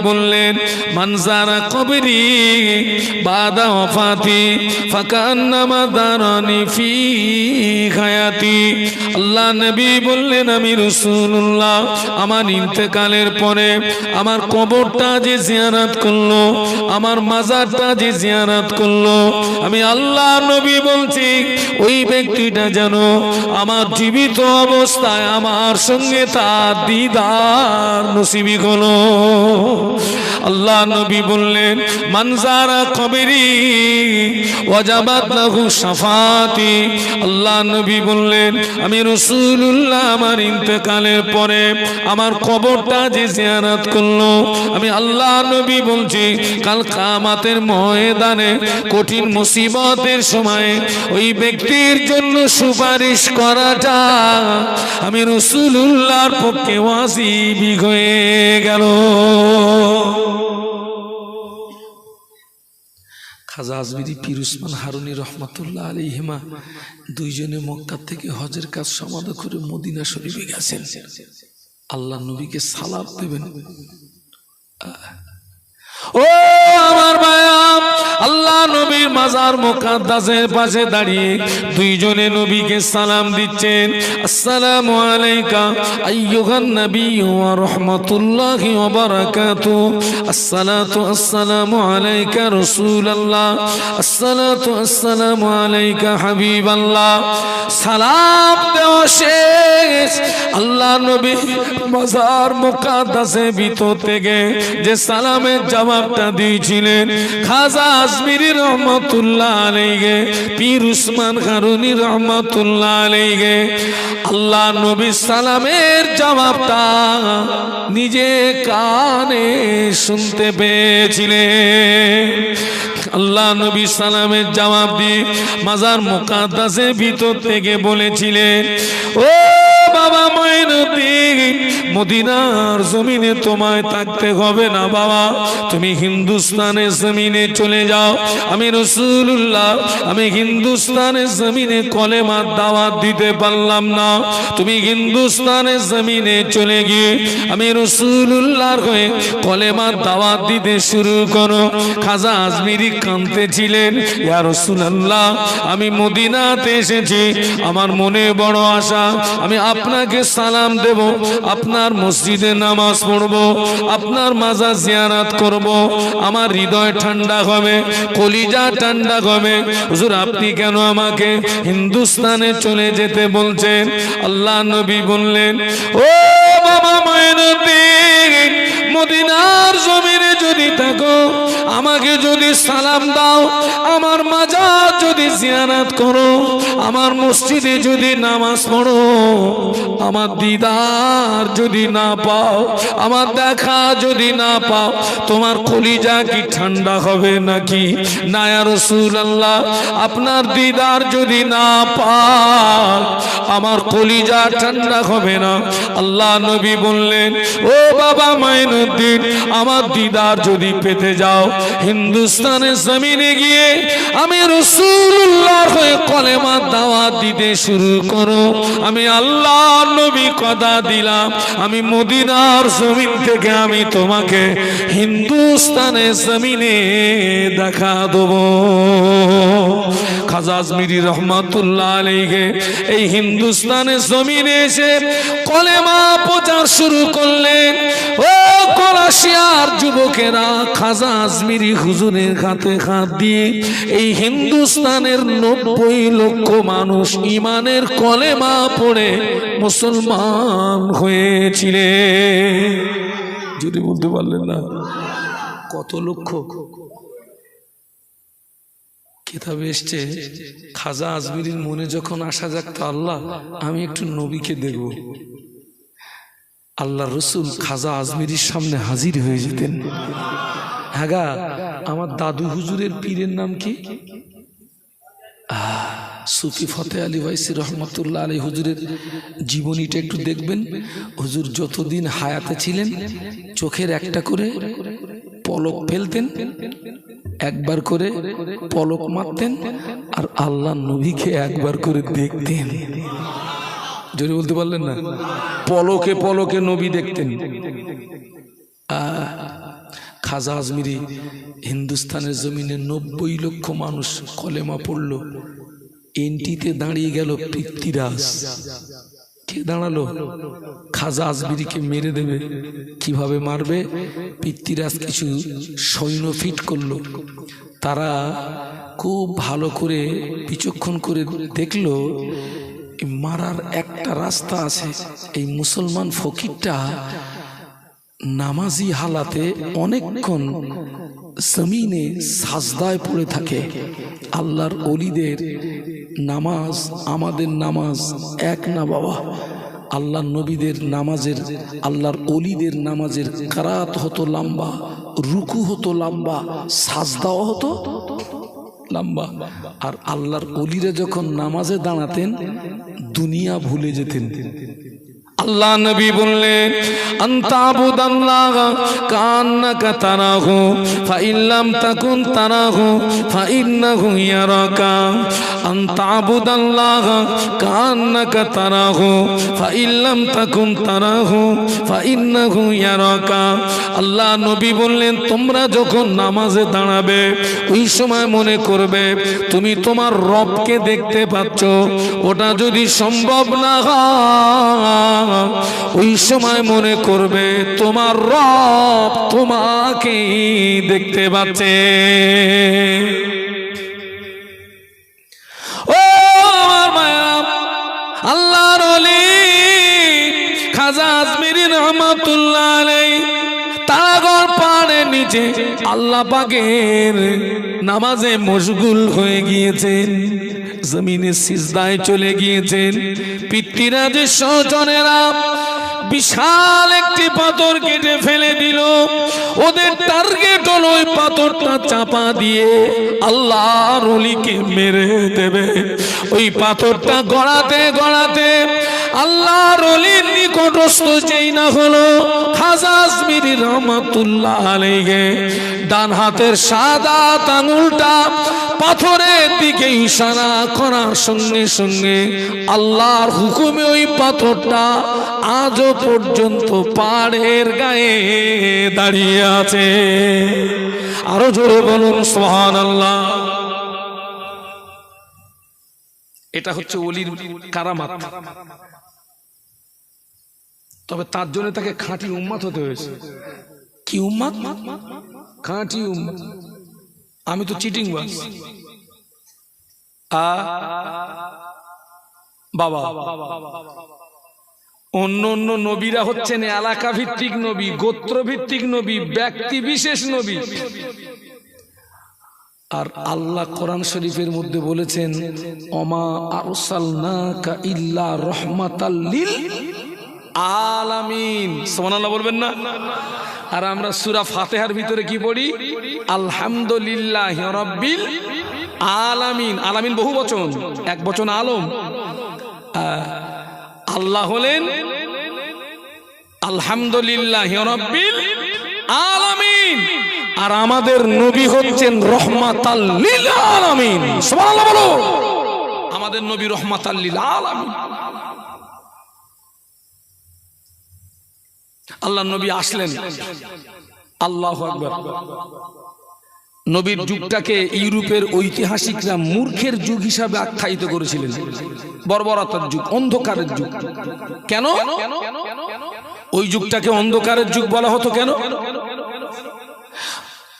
বললেন মানজারা কবরি বাদা ওয়াফাতি ফাকান্নামা দারানি ফি হায়াতি। আল্লাহ নবী বললেন আমি রাসূলুল্লাহ আমার ইন্তেকালের পরে আমার কবরটা যে জিয়ারত করলো, আমার মাজারটা যে জিয়ারত করলো, আমি আল্লাহ নবী বলছি ওই ব্যক্তিটা যেন আমার জীবিত অবস্থায় আমার সঙ্গে তার দিদার নসিবি হলো। আল্লাহ নবী বললেন মানজারা কবরি ওয়াজাবাত লাহু শাফাতি। আল্লাহ নবী বললেন আমি রাসূলুল্লাহ আমার ইন্তেকালের পরে আমার কবরটা যে জিয়ারত করলো, আমি আল্লাহ নবী বলছি কাল কিয়ামতের ময়দানে কঠিন মুসিবতের সময় ওই ব্যক্তির জন্য সুপারিশ করাটা আমি রাসূলুল্লাহর পক্ষে ওয়াজিব হয়ে গেল। খাজা আজমিরি পীর উসমান হারুনি রহমাতুল্লাহ আলাইহিমা দুইজনে মক্কা থেকে হজের কাজ সমাধা করে মদিনা শরীফে গেছেন। আল্লাহ নবীকে সালাত দেবেন। ও আমার ভাইয়া, আল্লাহ নবীর মাজার মুকাদ্দাসের পাশে দাঁড়িয়ে দুইজনে নবীকে সালাম দিচ্ছেন। আসসালামু আলাইকা আইয়ুহান নবী ওয়া রাহমাতুল্লাহি ওয়া বারাকাতুহু। আসসালাতু আসসালামু আলাইকা রাসূলুল্লাহ। আসসালাতু আসসালামু আলাইকা হাবিবাল্লাহ। সালাম দেওয়া শেষ। আল্লাহ নবী মাজার মুকাদ্দাসের ভিতর থেকে যে সালামের জবাবটা দিয়েছিলেন খাজা আজমিরি রহমাতুল্লাহ আলাইহি, পীর উসমান হারুনি রহমাতুল্লাহ আলাইহি আল্লাহ নবী সালামের জবাবটা নিজে কানে শুনতে পেয়েছিলেন। আল্লাহ নবী সালামের জবাব দিয়ে মাজার মুকাদ্দাসের ভিতর থেকে বলেছিলেন ও বাবা মঈনুদ্দিন, মদিনার জমিনে তোমায় থাকতে হবে না বাবা, তুমি হিন্দুস্তানের জমিনে চলে যাও। আমি রাসূলুল্লাহ আমি হিন্দুস্তানের জমিনে কলেমার দাওয়াত দিতে পারলাম না, তুমি হিন্দুস্তানের জমিনে চলে গিয়ে আমি রাসূলুল্লাহর হয়ে কলেমার দাওয়াত দিতে শুরু করো। খাজা আজমিরি কাঁদতেছিলেন, ইয়া রাসূলুল্লাহ আমি মদিনাতে এসেছি, আমার মনে বড় আশা, আমি আপনাকে সালাম দেব, আপনার মসজিদে নামাজ পড়ব, আপনার মাজার জিয়ারত করব, আমার হৃদয় ঠান্ডা হবে, কলিজা ঠান্ডা হবে। হুজুর আপনি কেন আমাকে হিন্দুস্তানে চলে যেতে বলছেন? আল্লাহ নবী বললেন ও বাবা মঈনুদ্দিন, মদিনার জমিনে যদি থাকো আমাকে যদি সালাম দাও, আমার মাজার যদি জিয়ারত করো, আমার মসজিদে যদি নামাজ পড়ো, আমার দিদার যদি না পাও, আমার দেখা যদি না পাও, তোমার কলিজা কি ঠান্ডা হবে নাকি? না ইয়া রাসূলুল্লাহ, আপনার দিদার যদি না পাও আমার কলিজা ঠান্ডা হবে না। আল্লাহ নবী বললেন ও বাবা মঈনুদ্দিন, আমার দিদার যদি পেতে যাও হিন্দুস্তানের জমিনে গিয়ে আমি রাসূলুল্লাহর হয়ে কলেমার দাওয়াত দিতে শুরু করো। আমি আল্লাহ নবী কথা দিলাম, আমি মদিনার জমিন থেকে আমি তোমাকে হিন্দুস্তানের জমিনে দেখা দেব। খাজা আজমিরি রহমাতুল্লাহ আলাইহি এই হিন্দুস্তানের জমিনে এসে কলেমা প্রচার শুরু করলেন। ও কলাশিয়ার যুবকেরা, খাজা আজমিরি হুজুরের হাতে হাত দিয়ে এই হিন্দুস্তানের 90 লক্ষ মানুষ ঈমানের কলেমা পড়ে মুসলমান হয়েছিলেন। যদি বলতে পারলেন না কত লক্ষ? কিতাবে এসছে খাজা আজমিরির মনে যখন আসা জাগতো আল্লাহ আমি একটু নবীকে দেখব, আল্লাহ রসুল খাজা আজমিরির সামনে হাজির হয়ে যেতেন। হ্যাঁ, আমার দাদু হুজুরের পীরের নাম কি? সুফি ফতে আলী ওয়াইসি রহমতুল্লাহ আলী হুজুরের জীবনীটা একটু দেখবেন। হুজুর যতদিন হায়াতে ছিলেন চোখের একটা করে পলক ফেলতেন, একবার করে পলক মারতেন, আর আল্লাহ নবীকে একবার করে দেখতেন। যদি বলতে পারলেন না, পলকে পলকে নবী দেখতেন। খাজা আজমিরি হিন্দুস্তানের জমিনে 90 লক্ষ মানুষ কলেমা পড়ল, এনটিতে দাঁড়িয়ে গেল পৃথ্বীরাজ। কে দাঁড়ালো? খাজা আজমিরিকে মেরে দেবে। কিভাবে মারবে? পৃথ্বীরাজ কিছু সৈন্য ফিট করলো। তারা খুব ভালো করে বিচক্ষণ করে দেখলো মারার একটা রাস্তা আছে। এই মুসলমান ফকিরটা নামাজি হালাতে অনেকক্ষণ জমিনে সাজদায় পড়ে থাকে। আল্লাহর ওলিদের নামাজ আমাদের নামাজ এক না বাবা। আল্লাহর নবীদের নামাজের, আল্লাহর ওলিদের নামাজের কারাত হতো লম্বা, রুকু হতো লম্বা, সাজদাও হতো লম্বা। আর আল্লাহর ওলিরা যখন নামাজে দাঁড়াতেন দুনিয়া ভুলে যেতেন। আল্লাহ নবী বললেন আনতাবুদাল্লাহ কান্নাকা তারাহু ফাইল্লাম তাকুন তারাহু ফাইন্নাহু ইয়ারাকা। আনতাবুদাল্লাহ কান্নাকা তারাহু ফাইল্লাম তাকুন তারাহু ফাইন্নাহু ইয়ারাকা। আল্লাহ নবী বললেন তোমরা যখন নামাজে দাঁড়াবে ওই সময় মনে করবে তুমি তোমার রবকে দেখতে পাচ্ছ। ওটা যদি সম্ভব না হয় ওই সময় মনে করবে তোমার রব তোমাকে দেখতে পাচ্ছে। ও আমার মায়া, আল্লাহর ওলি খাজা আজমিরি রহমাতুল্লাহ আলাইহি তারাগড় পাহাড়ের নিচে আল্লাহ পাকের নামাজে মশগুল হয়ে গিয়েছেন, জমিনে সিজদায় চলে গিয়েছেন। পৃথ্বীরাজের সহচরেরা বিশাল একটি পাথর কেটে ফেলে দিল। ওদের টার্গেট হলো ওই পাথরটা চাপা দিয়ে আল্লাহর ওলিকে মেরে দেবে। ওই পাথরটা গড়াতে গড়াতে আল্লাহর ওলির নিকটস্থ যেই না হলো খাজা আজমিরি রহমাতুল্লাহ আলাইহি ডান হাতের সাদা আঙুলটা পাথরের দিকে ইশারা করার সঙ্গে সঙ্গে আল্লাহর হুকুমে ওই পাথরটা আজও পর্যন্ত পাহাড়ের গায়ে দাঁড়িয়ে আছে। আরো জোরে বলুন সুবহানাল্লাহ। এটা হচ্ছে ওলির কারামাত। তবে তার জন্য তাকে খাঁটি উম্মত হতে হয়েছে। কি উম্মত? খাঁটি উম্মত। আমি তো চিটিং বাস বাবা। অন্য অন্য নবীরা হচ্ছেন এলাকা ভিত্তিক নবী, গোত্র ভিত্তিক নবী, ব্যক্তি বিশেষ নবী। আর আল্লাহ কোরআন শরীফের মধ্যে বলেছেন ওমা আরসালনাকা ইল্লা রাহমাতাল লিল আলামিন। সুবহানাল্লাহ বলবেন না? আর আমরা সূরা ফাতিহার ভিতরে কি পড়ি? আলহামদুলিল্লাহি রাব্বিল আলামিন। আলামিন বহু বচন, এক বচন আলম। আল্লাহ হলেন আলহামদুলিল্লাহি রাব্বিল আলামিন, আর আমাদের নবী হচ্ছেন রহমাতাল লিল আলামিন। সুবহানাল্লাহ বলো। আমাদের নবী রহমাতাল লিল আলামিন। আল্লাহ নবী আসলেন। আল্লাহু আকবার। নবীর যুগটাকে ইউরোপের ঐতিহাসিকরা মূর্খের যুগ হিসাবে আখ্যায়িত করেছিলেন, বর্বরতার যুগ, অন্ধকারের যুগ। কেন ওই যুগটাকে অন্ধকারের যুগ বলা হতো? কেন?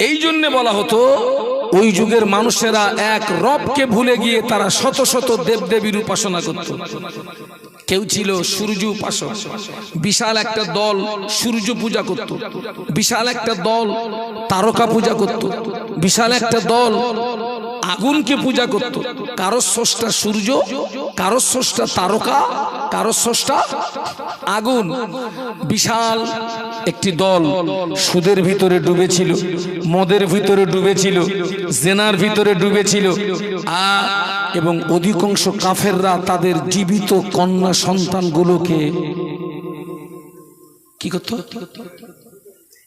এই জন্য বলা হতো ওই যুগের মানুষেরা এক রবকে ভুলে গিয়ে তারা শত শত দেবদেবীর উপাসনা করত। কেউ ছিল সূর্য উপাসক, বিশাল একটা দল সূর্য পূজা করত, বিশাল একটা দল তারকা পূজা করত, বিশাল একটা দল আগুনকে পূজা করত। কারো স্রষ্টা সূর্য, কারো স্রষ্টা তারকা, কারো স্রষ্টা আগুন। বিশাল একটি দল সুদের ভিতরে ডুবেছিল, মদের ভিতরে ডুবেছিল, জেনার ভিতরে ডুবেছিল, এবং অধিকাংশ কাফেররা তাদের জীবিত কন্যা সন্তানগুলোকে কি করত?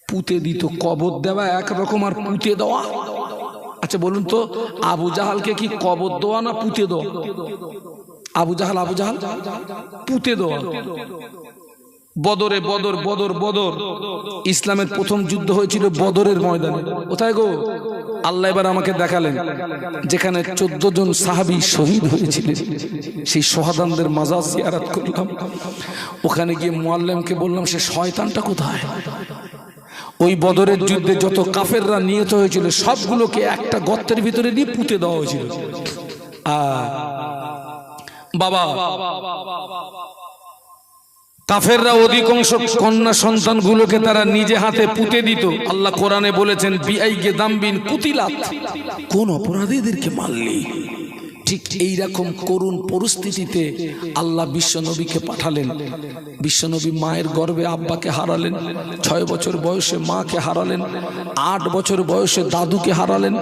পুঁতে দিত। কবর দেওয়া একরকম, আর পুঁতে দেওয়া। আচ্ছা বলুন তো, আবু জাহালকে কি কবর দেওয়া না পুঁতে দেওয়া? আবু জাহাল পুঁতে দেওয়া। বদরে বদর বদর বদর ইসলামের প্রথম যুদ্ধ হয়েছিল বদরের ময়দানে। কোথায় গো? আল্লাহ এবার আমাকে দেখালেন যেখানে 14 জন সাহাবী শহীদ হয়েছিলেন, সেই শহাদানদের মাজার জিয়ারত করলাম। ওখানে গিয়ে মুআল্লিমকে বললাম, সে শয়তানটা কোথায়? ওই বদরের যুদ্ধে যত কাফেররা নিহত হয়েছিল সবগুলোকে একটা গর্তের ভিতরে নিয়ে পুঁতে দেওয়া হয়েছিল। বাবা, কাফেররা অধিকাংশ কন্যা সন্তানগুলোকে তারা নিজে হাতে পুঁতে দিত। আল্লাহ কোরআনে বলেছেন, বিআইগে দামবিন কুতিলাত, কোন অপরাধীদেরকে মারলি। ঠিক এইরকম করুণ পরিস্থিতিতে আল্লাহ বিশ্বনবীকে পাঠালেন। বিশ্বনবী মায়ের গর্ভে আব্বাকে হারালেন, 6 বছর বয়সে মাকে হারালেন, 8 বছর বয়সে দাদুকে হারালেন।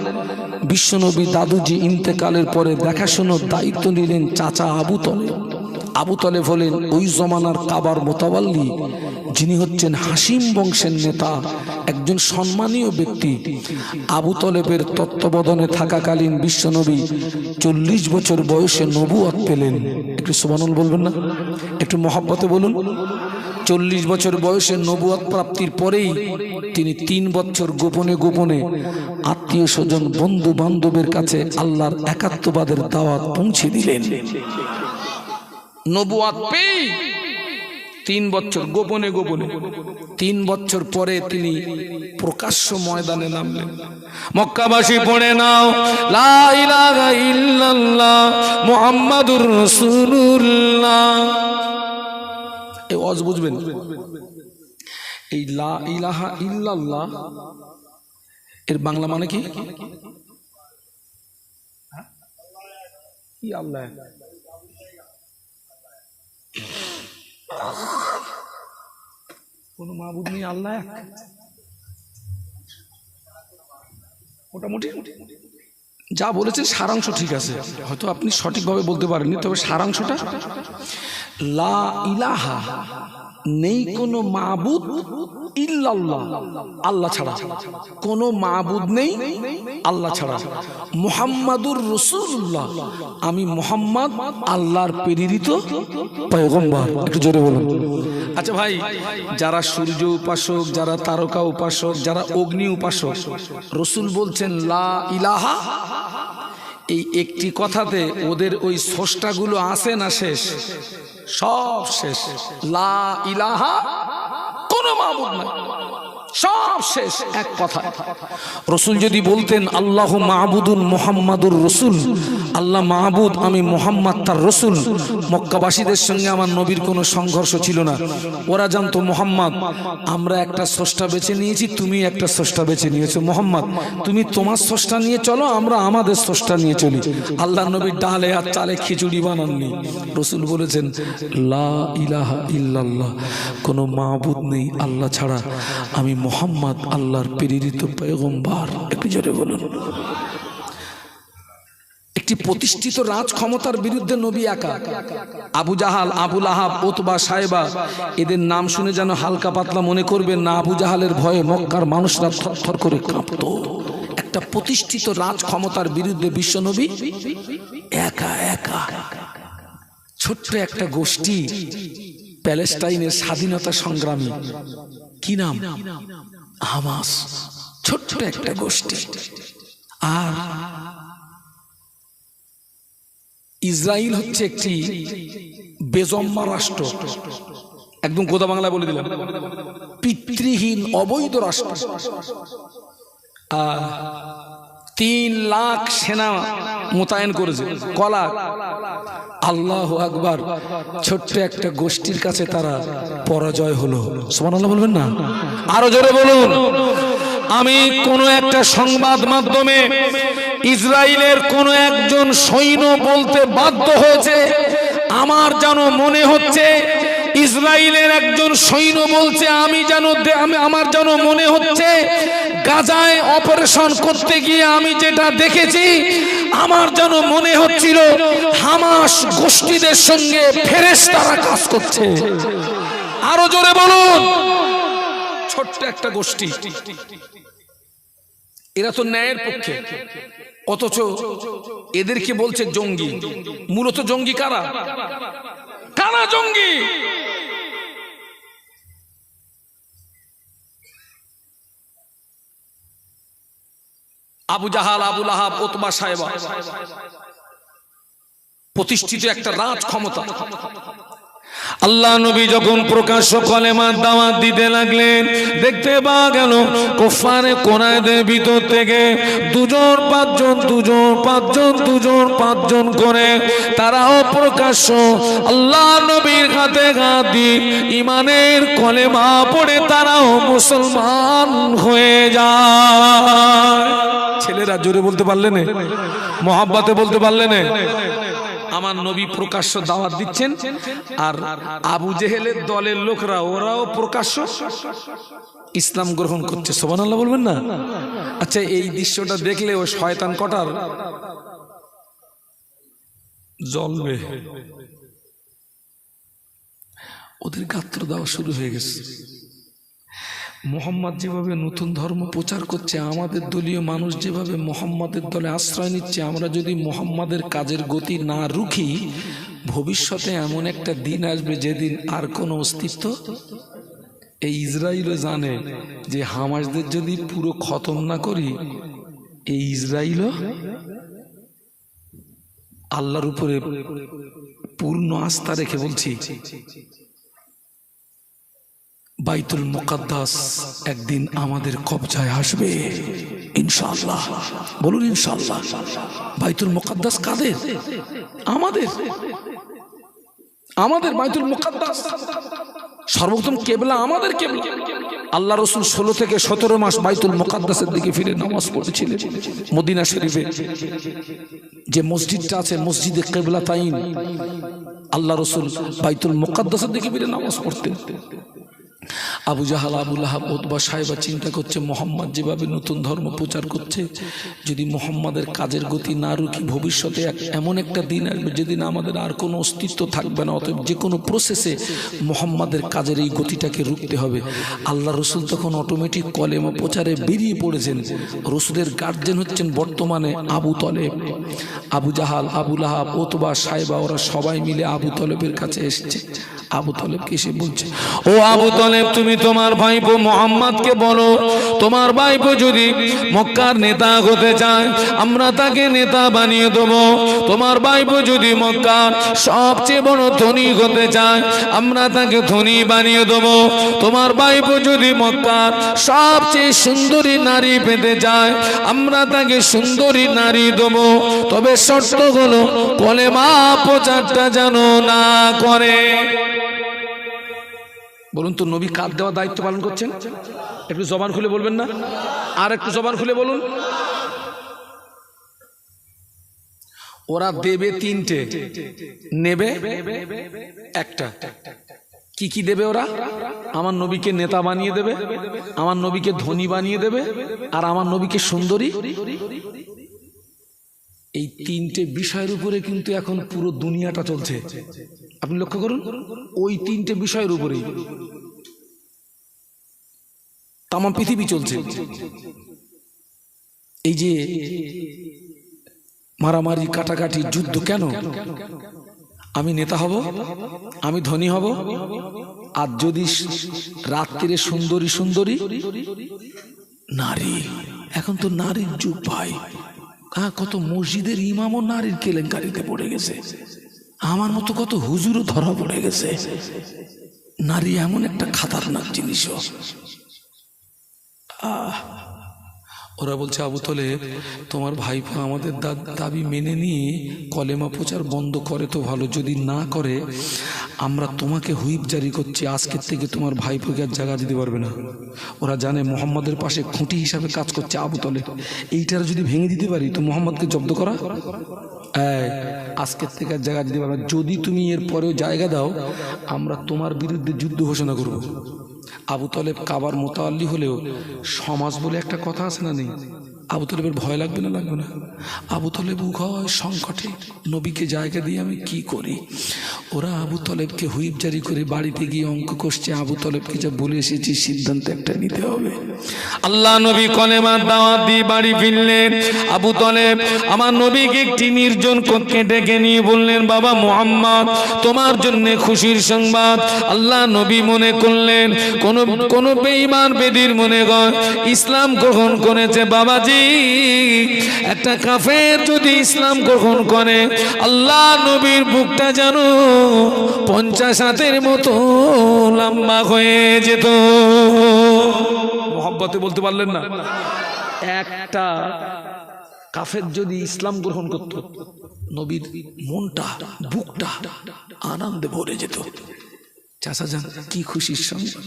বিশ্বনবী দাদুজি ইন্তেকালের পরে দেখাশোনার দায়িত্ব নিলেন চাচা আবু তলেব। আবু তলেব হলেন ওই জমানার কাবার মোতাওয়াল্লি, যিনি হচ্ছেন হাসিম বংশের নেতা, একজন সম্মানীয় ব্যক্তি। আবু তলেবের তত্ত্বাবধানে থাকাকালীন বিশ্বনবী 40 বছর বয়সে নবুয়ত পেলেন। একটু সুবহানাল্লাহ বলবেন না? একটু মহব্বতে বলুন। 40 বছর বয়সে নবুয়ত প্রাপ্তির পরেই তিনি 3 বছর গোপনে গোপনে আত্মীয় স্বজন বন্ধু বান্ধবের কাছে আল্লাহর একাত্মবাদের দাওয়াত পৌঁছে দিলেন। নবুয়ত পেয়ে 3 বছর গোপনে গোপনে, 3 বছর পরে তিনি প্রকাশ্য ময়দানে নামলেন। মক্কাবাসী পড়ে নাও লা ইলাহা ইল্লাল্লাহ মুহাম্মাদুর রাসূলুল্লাহ। এই ওয়াজ বুঝবেন? এই লা ইলাহা ইল্লাল্লাহ এর বাংলা মানে কি? কি আল্লাহ? কোন মাবুদ নেই, আল্লাহ এক। মোটামুটি যা বলেছেন সারাংশ ঠিক আছে, হয়তো আপনি সঠিকভাবে বলতে পারেননি, তবে সারাংশটা লা ইলাহা, নেই কোনো মাবুদ ইল্লাল্লাহ, আল্লাহ ছাড়া। কোনো মাবুদ নেই আল্লাহ ছাড়া। মুহাম্মাদুর রাসূলুল্লাহ, আমি মুহাম্মদ আল্লাহর প্রেরিত পয়গম্বর। একটু জোরে বলুন। আচ্ছা ভাই, যারা সূর্য উপাসক, যারা তারকা উপাসক, যারা অগ্নি উপাসক, রাসূল বলছেন লা ইলাহা, এই একটি কথাতে ওদের ওই স্রষ্টাগুলো আছে না শেষ? সব শেষ। লা ইলাহা, কোনো মাবুদ নাই, সব শেষ এক কথা। রাসূল যদি বলতেন আল্লাহু মাবুদুন মুহাম্মাদুর রাসূল, আল্লাহ মাবুদ, আমি মুহাম্মদ তার রাসূল, মক্কাবাসীদের সঙ্গে আমার নবীর কোনো সংঘর্ষ ছিল না। ওরা জানতো মুহাম্মদ, আমরা একটা স্রষ্টা বেছে নিয়েছি, তুমি একটা স্রষ্টা বেছে নিয়েছো। মুহাম্মদ, তুমি তোমার স্রষ্টা নিয়ে চলো, আমরা আমাদের স্রষ্টা নিয়ে চলি। আল্লাহ নবীর ডালে আর চালে খিচুড়ি বানাননি। রাসূল বলেছেন লা ইলাহা ইল্লাল্লাহ, কোনো মাবুদ নেই আল্লাহ ছাড়া, আমি মুহাম্মদ আল্লাহর প্রেরিত পয়গম্বর। একটু জোরে বলুন। একটি প্রতিষ্ঠিত রাজ ক্ষমতার বিরুদ্ধে নবী একা। আবু জাহাল, আবু লাহাব, উতবা, সাইবা, এদের নাম শুনে যেন হালকা পাতলা মনে করবেন না। আবু জাহালের ভয়ে মক্কার মানুষরা থরথর করে কাঁপত। একটা প্রতিষ্ঠিত রাজ ক্ষমতার বিরুদ্ধে বিশ্বনবী একা একা। ছোট্ট একটা গোষ্ঠী, প্যালেস্টাইনের স্বাধীনতা সংগ্রামী, কি নাম? হামাস। ছোট্ট একটা গোষ্ঠী। আর ইসরায়েল হচ্ছে একটি বেজম্মা রাষ্ট্র। একদম গোদা বাংলা বলে দিলাম, পিতৃহীন অবৈধ রাষ্ট্র। 3 লাখ সেনা মোতায়েন করেছে। কলা আল্লাহু আকবার। ছোট্ট একটা গোষ্ঠীর কাছে তারা পরাজয় হলো। সুবহানাল্লাহ বলবেন না? আরো জোরে বলুন। আমি কোন একটা সংবাদ মাধ্যমে ইসরায়েলের কোন একজন সৈন্য বলতে বাধ্য হয়েছে, আমার যেন মনে হচ্ছে ইসরায়েলের একজন সৈন্য বলছে, আমার যেন মনে হচ্ছে গাজায় অপারেশন করতে গিয়ে আমি যেটা দেখেছি, আমার যেন মনে হচ্ছিল হামাস গোষ্ঠীদের সঙ্গে ফেরেশতারা কাজ করছে। আরো জোরে বলুন। ছোট্ট একটা গোষ্ঠী, এরা তো ন্যায়ের পক্ষে, অথচ এদেরকে বলছে জঙ্গি। মূলত জঙ্গি কারা? কারা জঙ্গি? আবু জাহাল, আবু লাহাব, উতবা, সাইবা প্রতিষ্ঠিত একটা রাজ ক্ষমতা। আল্লাহ নবী যখন প্রকাশ্য কলেমার দাওয়াত দিতে লাগলেন, দেখতে পাওয়া গেল কুফারে কোরাইশদের ভিতর থেকে দুজন পাঁচজন করে তারাও প্রকাশ্য আল্লাহ নবীর হাতে হাত দিয়ে ইমানের কলেমা পড়ে তারাও মুসলমান হয়ে যায়। ছেলেরা জোরে বলতে পারলেন, মহাব্বতে বলতে পারলেন। আমার নবী প্রকাশ্য দাওয়াত দিচ্ছেন, আর আবু জেহেলের দলের লোকরা ওরাও প্রকাশ্য ইসলাম গ্রহণ করছে। সুবহানাল্লাহ বলবেন না? আচ্ছা, এই দৃশ্যটা দেখলে ও শয়তান কটার জ্বলবে, ওদের গাত্র দেওয়া শুরু হয়ে গেছে। মোহাম্মদ যেভাবে নতুন ধর্ম প্রচার করছে, আমাদের দলীয় মানুষ যেভাবে মোহাম্মদের দলে আশ্রয় নিচ্ছে, আমরা যদি মোহাম্মদের কাজের গতি না রুখি, ভবিষ্যতে এমন একটা দিন আসবে যেদিন আর কোনো অস্তিত্ব। এই ইসরায়েলও জানে যে হামাসদের যদি পুরো খতম না করি, এই ইসরায়েলও আল্লাহর উপরে পূর্ণ আস্থা রেখে বলছি, বাইতুল মুকাদ্দাস একদিন আমাদের কবজায় আসবে ইনশাআল্লাহ। বলুন ইনশাআল্লাহ। বাইতুল মুকাদ্দাস কাদের? আমাদের বাইতুল মুকাদ্দাস সর্বপ্রথম কেবলা আমাদের কেবলা। আল্লাহ রসুল 16 থেকে 17 মাস বাইতুল মুকাদ্দাসের দিকে ফিরে নামাজ পড়েছিলেন। মদিনা শরীফে যে মসজিদটা আছে, মসজিদে কিবলাতাইন, আল্লাহ রসুল বাইতুল মুকাদ্দাসের দিকে ফিরে নামাজ পড়তেন। আবু জাহাল, আবু লাহাব, উতবা, সাইবা চিন্তা করছে মোহাম্মদ যেভাবে নতুন ধর্ম প্রচার করছে, যদি মোহাম্মদের কাজের গতি না রুখি, ভবিষ্যতে এমন একটা দিন আসবে যেদিন আমাদের আর কোনো অস্তিত্ব থাকবে না। অতএব যে কোনো প্রসেসে মোহাম্মদের কাজের এই গতিটাকে রুখতে হবে। আল্লাহ রসুল তখন অটোমেটিক কলেমা প্রচারে বেরিয়ে পড়েছেন। রসুলের গার্জেন হচ্ছেন বর্তমানে আবু তলেব। আবু জাহাল, আবু লাহাব, উতবা, সাইবা ওরা সবাই মিলে আবু তলেবের কাছে এসেছে। আবু তলেবকে এসে বলছে, ও আবু তলেব, তুমি তোমার ভাইপো মুহাম্মদকে বলো, তোমার ভাইপো যদি মক্কার নেতা হতে চায়, আমরা তাকে নেতা বানিয়ে দেবো। তোমার ভাইপো যদি মক্কার সবচেয়ে বড় ধনী হতে চায়, আমরা তাকে ধনী বানিয়ে দেবো। তোমার ভাইপো যদি মক্কার সবচেয়ে সুন্দরী নারী পেতে চায়, আমরা তাকে সুন্দরী নারী দেবো। তবে শর্ত হলো কলেমা প্রচারটা যেন না করে। বলুন তো, নবী কার দেওয়া দায়িত্ব পালন করছেন? একটু জবান খুলে বলবেন না? আর একটু জবান খুলে বলুন। ওরা দেবে 3টে, নেবে একটা। কি কি দেবে ওরা? আমার নবীকে নেতা বানিয়ে দেবে, আমার নবীকে ধনী বানিয়ে দেবে, আর আমার নবীকে সুন্দরী। এই 3টে বিষয়ের উপরে কিন্তু এখন পুরো দুনিয়াটা চলছে। আপনি লক্ষ্য করুন, ওই 3টে বিষয়ের উপরেই তাম পৃথিবী চলছে। এই যে মারামারি, কাটাকাটি, যুদ্ধ কেন? আমি নেতা হব, আমি ধনী হব, আর যদি রাত্রিরে সুন্দরী সুন্দরী নারী। এখন তো নারীর যুগ ভাই। কত মসজিদের ইমামও নারীর কেলেঙ্কারিতে পড়ে গেছে। আমার মতো কত হুজুরও ধরা পড়ে গেছে। নারী এমন একটা খাতারনাক জিনিস। ওরা বলছে, আবু তলেব, তোমার ভাইপো আমাদের দাবি মেনে নিয়ে কলেমা প্রচার বন্ধ করে তো ভালো, যদি না করে আমরা তোমাকে হুইপ জারি করছি, আজকের থেকে তোমার ভাইপোকে আর জায়গা দিতে পারবে না। ওরা জানে মোহাম্মদের পাশে খুঁটি হিসাবে কাজ করছে আবু তলেব। এইটার যদি ভেঙে দিতে পারি তো মোহাম্মদকে জব্দ করা, আজকের থেকে আর জায়গা দিতে পারবে না। যদি তুমি এর পরেও জায়গা দাও, আমরা তোমার বিরুদ্ধে যুদ্ধ ঘোষণা করব। আবু তলেব কাবার মোতাল্লি হলেও সমাজ বলে একটা কথা আছে না, নেই? আবু তলেবের ভয় লাগবে না? লাগবে না? আবু তলেব উভয় সংকটে, নবীকে জায়গা দিয়ে আমি কি করি। ওরা আবু তলেবকে হুইপ জারি করে বাড়িতে গিয়ে অঙ্ক কষছে, আবু তলেবকে যা বলে এসেছি সিদ্ধান্ত একটা নিতে হবে। আল্লাহ নবী কলেমার দাওয়াত দিয়ে বাড়ি ফিরলেন। আবু তলেব আমার নবীকে একটি নির্জন কক্ষে ডেকে নিয়ে বললেন, বাবা মুহাম্মদ, তোমার জন্য খুশির সংবাদ। আল্লাহ নবী মনে করলেন কোন বেঈমান বেদির মনে হয় ইসলাম গ্রহণ করেছে। বাবাজি, ভাবি একটা কাফের যদি ইসলাম গ্রহণ করে আল্লাহ নবীর বুকটা যেন 50 হাতের মতো লম্বা হয়ে যেত। মোহাব্বতে বলতে পারলেন না? একটা কাফের যদি ইসলাম গ্রহণ করত নবীর মনটা বুকটা আনন্দে ভরে যেত। চাচা জান কি খুশির সংবাদ।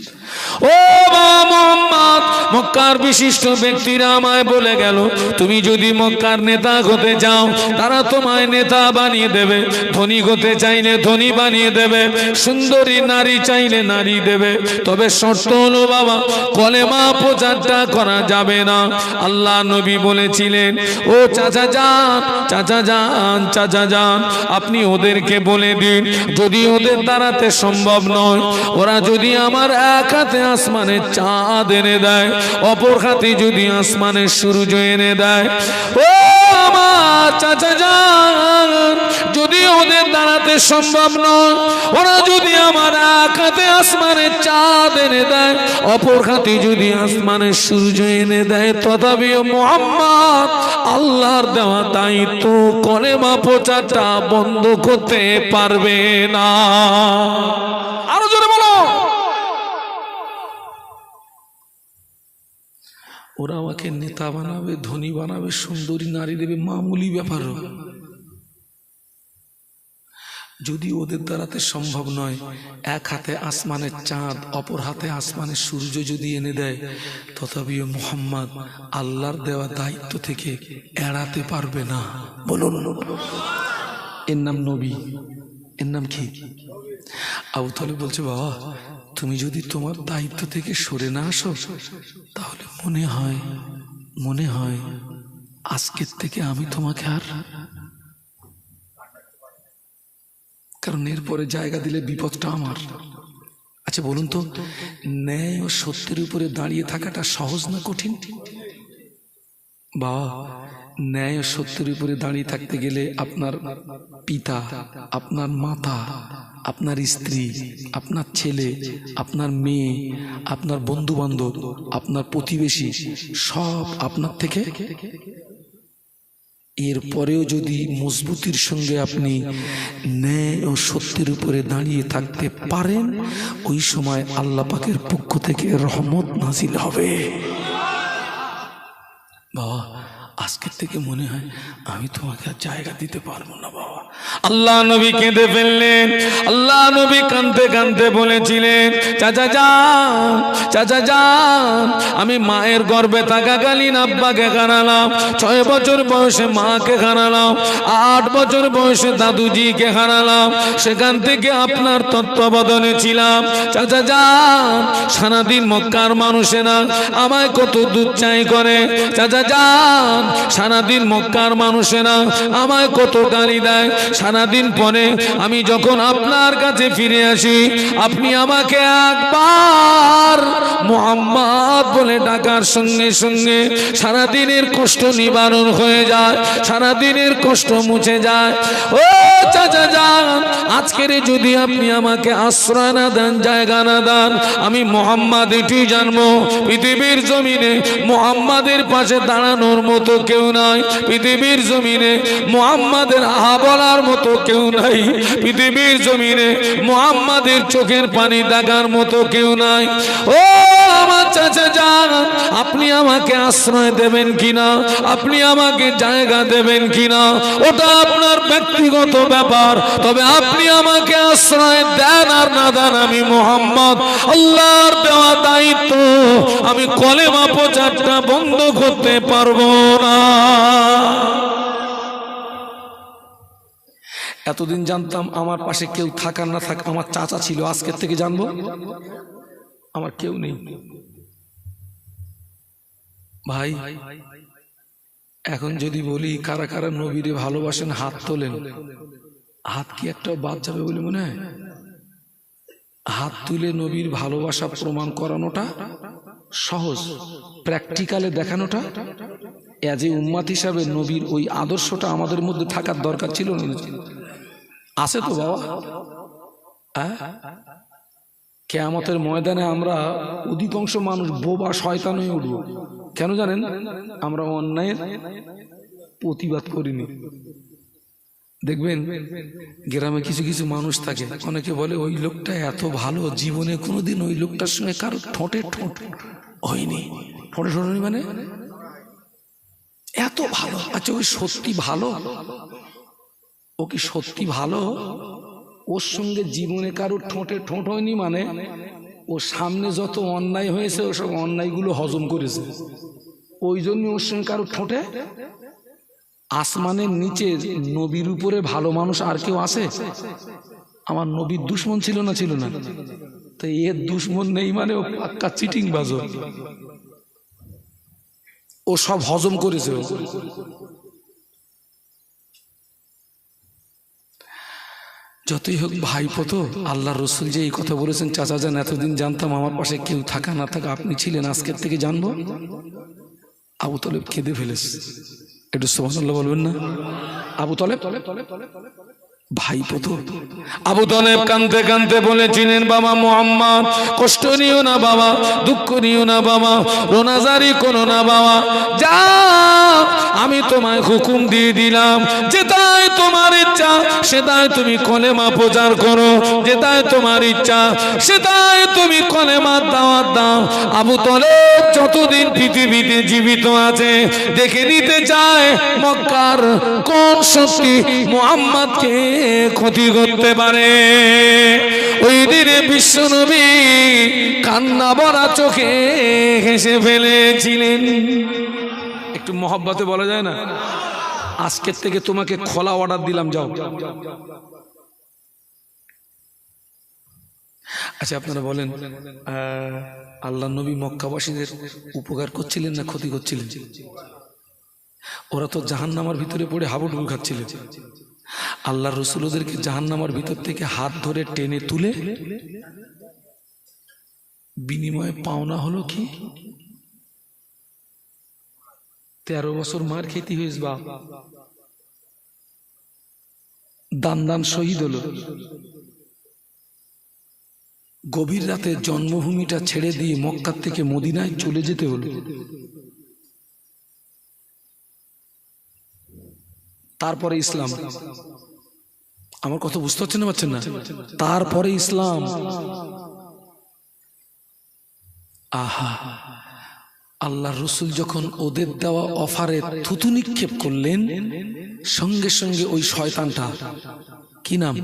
ও বাবা মুহাম্মদ, মক্কার বিশিষ্ট ব্যক্তিরা আমায় বলে গেল তুমি যদি মক্কার নেতা হতে চাও তারা তোমায় নেতা বানিয়ে দেবে, ধনী হতে চাইলে ধনী বানিয়ে দেবে, সুন্দরী নারী চাইলে নারী দেবে, তবে শর্ত হলো বাবা কলেমা প্রচারটা করা যাবে না। আল্লাহ নবী বলেছিলেন ও চাচা যান, চাচা যান, চাচা যান, আপনি ওদেরকে বলে দিন যদি ওদের দ্বারাতে সম্ভব নয়, ওরা যদি আমার এক হাতে আসমানের চাঁদ এনে দেয়, অপর হাতে যদি আসমানের সূর্য এনে দেয়, ও আমার চাচা যান, যদি ওদের দাঁড়াতে সম্ভব নয়, ওরা যদি আমার এক হাতে আসমানের চাঁদ এনে দেয়, অপর হাতে যদি আসমানের সূর্য এনে দেয়, তথাপিও মুহাম্মদ আল্লাহর দেওয়া দায়িত্ব কলেমা প্রচারটা বন্ধ করতে পারবে না। আরো জোরে বলো। ওরা আমাকে নেতা বানাবে, ধনী বানাবে, সুন্দরী নারী দেবে, মামুলি ব্যাপার। যদি ওদের দ্বারাতে সম্ভব নয়, এক হাতে আসমানের চাঁদ অপর হাতে আসমানের সূর্য যদি এনে দেয়, তথাপিও মুহাম্মদ আল্লাহর দেওয়া দায়িত্ব থেকে এড়াতে পারবে না। বলুন, এর নাম নবী, এর নাম কি? আবু তালেব বলছে বাবা তুমি যদি তোমার দায়িত্ব থেকে সরে না আসো তাহলে মনে হয় আজকের থেকে আমি তোমাকে আর, কারণ এরপরে জায়গা দিলে বিপদটা আমার। আচ্ছা বলুন তো, ন্যায় ও সত্যের উপরে দাঁড়িয়ে থাকাটা সহজ না কঠিন? বাবা ন্যায় ও সত্যের উপরে দাঁড়িয়ে থাকতে গেলে আপনার পিতা, আপনার মাতা, আপনার স্ত্রী, আপনার ছেলে, আপনার মেয়ে, আপনার বন্ধু বান্ধব, আপনার প্রতিবেশী সব আপনার থেকে, এরপরেও যদি মজবুতির সঙ্গে আপনি ন্যায় ও সত্যের উপরে দাঁড়িয়ে থাকতে পারেন, ওই সময় আল্লাহ পাকের পক্ষ থেকে রহমত নাজিল হবে। বাবা আজকের থেকে মনে হয় আমি তোমাকে আর জায়গা দিতে পারবো না বাবা। আল্লাহ নবী কেঁদে ফেললেন। আল্লাহ নবী কাঁদতে কাঁদতে বলেছিলেন চাচা যান, চাচা যান, আমি মায়ের গর্ভে থাকাকালীন আব্বাকে হারালাম, 6 বছর বয়সে মাকে হারালাম, 8 বছর বয়সে দাদুজিকে হারালাম, সেখান থেকে আপনার তত্ত্বাবধানে ছিলাম। চাচা যান, সারাদিন মক্কার মানুষেরা আমায় কত দুচ্চাই করে। চাচা যান, সারাদিন মক্কার মানুষেরা আমায় কত গালি দেয়। সারাদিন পরে আমি যখন আপনার কাছে ফিরে আসি, আপনি আমাকে একবার মুহাম্মদ বলে ডাকার সঙ্গে সঙ্গে সারাদিনের কষ্ট নিবারণ হয়ে যায়, সারাদিনের কষ্ট মুছে যায়। ও চাচা যান, আজকের যদি আপনি আমাকে আশ্রয় না দেন, জায়গা না দেন, আমি মুহাম্মদ এটি জানবো পৃথিবীর জমিনে মুহাম্মাদের পাশে দাঁড়ানোর মতো কেউ নাই, পৃথিবীর জমিনে মুহাম্মাদের আহা বলার মতো কেউ নাই, পৃথিবীর জমিনে মুহাম্মাদের চোখের পানি দেখার মতো কেউ নাই। ও আমার চাচা যান, আপনি আমাকে আশ্রয় দেবেন কিনা, আপনি আমাকে জায়গা দেবেন কিনা, ওটা আপনার ব্যক্তিগত ব্যাপার, তবে আপনি আমাকে আশ্রয় দেন আর না দেন, আমি মুহাম্মদ আল্লাহর দেওয়া দায়িত্ব আমি কলেমা প্রচারটা বন্ধ করতে পারবো না। এতদিন জানতাম আমার পাশে কেউ থাকার না থাক আমার চাচা ছিল, আজকের থেকে জানবো আমার কেউ নেই। ভাই এখন যদি বলি কারা কারা নবীরে ভালোবাসেন হাত তোলেন, হাত কি একটা বাদ যাবে বলে মনে হয়? হাত তুলে নবীর ভালোবাসা প্রমাণ করানোটা সহজ, প্র্যাকটিক্যালে দেখানোটা এজ এ উম্মাত হিসাবে নবীর ওই আদর্শটা আমাদের মধ্যে থাকার দরকার ছিল না? আছে তো বাবা। কিয়ামতের ময়দানে আমরা অধিকাংশ মানুষ বোবা শয়তান হয়ে উঠবো। কেন জানেন? আমরা অন্যায়ের প্রতিবাদ করিনি। দেখবেন গ্রামে কিছু কিছু মানুষ থাকে, অনেকে বলে ওই লোকটা এত ভালো, জীবনে কোনোদিন ওই লোকটার সঙ্গে কারো ঠোঁটে ঠোঁট হয়নি। ঠোঁটে ঠোঁট হয়নি মানে এত ভালো। আচ্ছা ওই সত্যি ভালো? ও কি সত্যি ভালো? ওর সঙ্গে জীবনে কারো ঠোঁটে ঠোঁট হয়নি মানে ও সামনে যত অন্যায় হয়েছে ওসব অন্যায়গুলো হজম করেছে, ওই জন্য ওর সঙ্গে কারো ঠোঁটে। আসমানের নিচে নবীর উপরে ভালো মানুষ আর কেউ আছে? আমার নবীর দুশ্মন ছিল না? ছিল না। তো এর দুশ্মন নেই মানে ও পাক্কা চিটিং বাজো, ও সব হজম করেছে। যতই হোক ভাইপো তো, আল্লাহ রসুল যে এই কথা বলেছেন, চাচা যান এতদিন জানতাম আমার পাশে কেউ থাকা না থাকা আপনি ছিলেন, আজকের থেকে জানবো। আবু তলেব কেঁদে ফেলেছে, একটু সুবহানাল্লাহ বলবেন না? আবু তলেব ভাইপো তো। আবু তলেব কাঁদতে কাঁদতে বলেছিলেন, বাবা মুহাম্মদ কষ্ট নিও না বাবা, দুঃখ নিও না বাবা, রোনাজারি করো না বাবা, যা আমি তোমায় হুকুম দিয়ে দিলাম, যেটাই তোমার ইচ্ছা সেটাই তুমি কলেমা প্রচার করো, যেটাই তোমার ইচ্ছা সেটাই তুমি কলেমার দাওয়াত দাও। আবু তলেব যতদিন পৃথিবীতে জীবিত আছে দেখে নিতে চায় মক্কার কোন শক্তি মুহাম্মদকে ক্ষতি করতে পারে। ওই দিনে বিশ্বনবী কান্না ভরা চোখে হেসে ফেলেছিলেন। একটু মহব্বতে বলা যায় না, আজকের থেকে তোমাকে খোলা অর্ডার দিলাম, যাও। আচ্ছা আপনারা বলেন, আল্লাহ নবী মক্কাবাসীদের উপকার করছিলেন না ক্ষতি করছিলেন? ওরা তো জাহান্নামার ভিতরে পড়ে হাবুডুবু খাচ্ছিলেন। আল্লাহ রসুল ওদেরকে জাহান্নামার ভিতর থেকে হাত ধরে টেনে তুলে বিনিময়ে পাওনা হলো কি? 13 বছর মার খেতে হয়েছে বাপ, দান দান শহীদ হলো। গভীর রাতে জন্মভূমিটা ছেড়ে দিয়ে মক্কা থেকে মদিনায় চলে যেতে হলো। তারপরে ইসলাম। আমার কথা বুঝতে পারছেন না? পারছেন না? তারপরে ইসলাম। আহা, আল্লাহ রসুল যখন ওদের দেওয়া অফারে থুতু নিক্ষেপ করলেন, সঙ্গে সঙ্গে ওই শয়তানটা, কি নাম?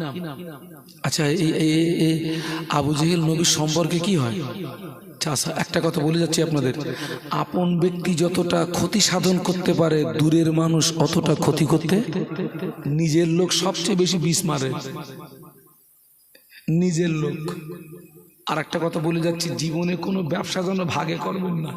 আচ্ছা আবু জেহেল নবীর সম্পর্কে কি হয়? চাচা একটা কথা বলে যাচ্ছি আপনাদের, আপন ব্যক্তি যতটা ক্ষতি সাধন করতে পারে দূরের মানুষ অতটা ক্ষতি করতে, নিজের লোক সবচেয়ে বেশি বিষ মারে, নিজের লোক। আর একটা কথা বলে যাচ্ছি, জীবনে কোনো ব্যবসা যেন ভাগে করবেন না।